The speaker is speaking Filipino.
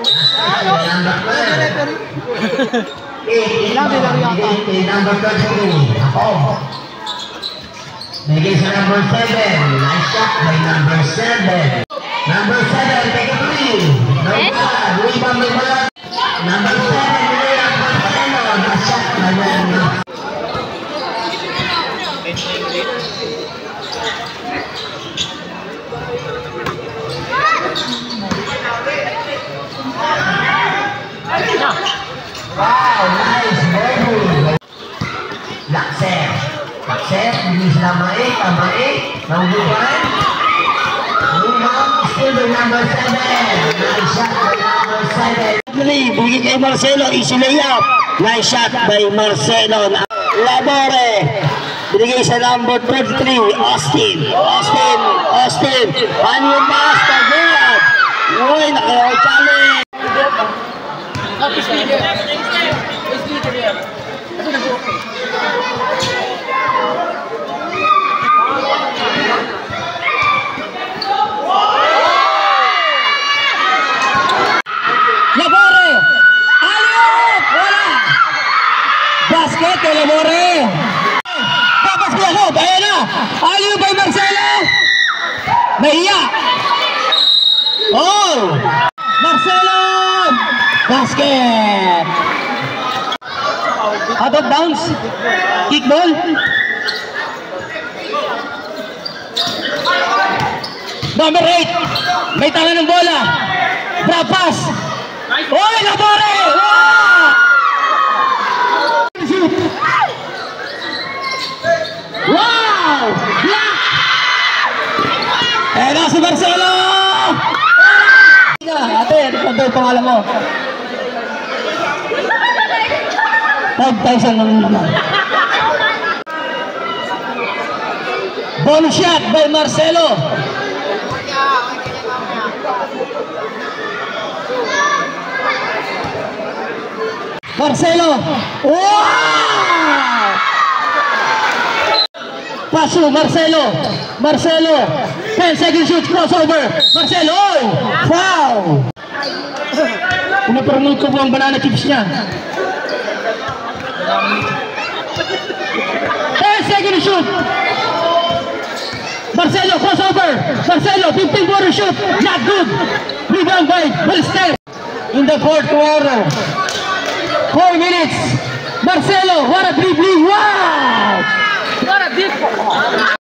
Number 32. Bigay sa number 7. Nice shot by number 7. Number 7, take a three. No bad. Rebound may balat. Number 7, bigay ang Marcelo. Nice shot by number 7. Wow, nice ball. Lakser, bilis na maik, nanggupan. Still the number 7. Nice shot by number 7. Bigay kay Marcelo, easy layup. Nice shot by Marcelo. Labore, binigay sa number 33, Austin. Ano yung pass na good? Uy, nakalaw challenge. Labore! Ayop! Wala! Basket kay Labore! Tapos kaya no, kaya na! Ayop by Marcelo! Nahiya! Oh! Marcelo! Basket! Out of bounds! Kick ball! Number 8! May tala ng bola! Drop pass! Oy, Labore! Wow! Wow! Block! Eh na si Marcelo! Ate, ano pa yung pangalan mo? 5,000 naman. Bonus shot by Marcelo. Marcelo! Wow! Paso, Marcelo! 10 second shoot, crossover! Marcelo! Oy! Foul! Pinapromote ko po ang banana chips niya. 10 second shoot! Marcelo, crossover! Marcelo, 15-footer shoot! Not good! Rebound by Balester! In the fourth quarter. 4 minutes. Marcelo, what a dribbling! Wow! What a dribbling!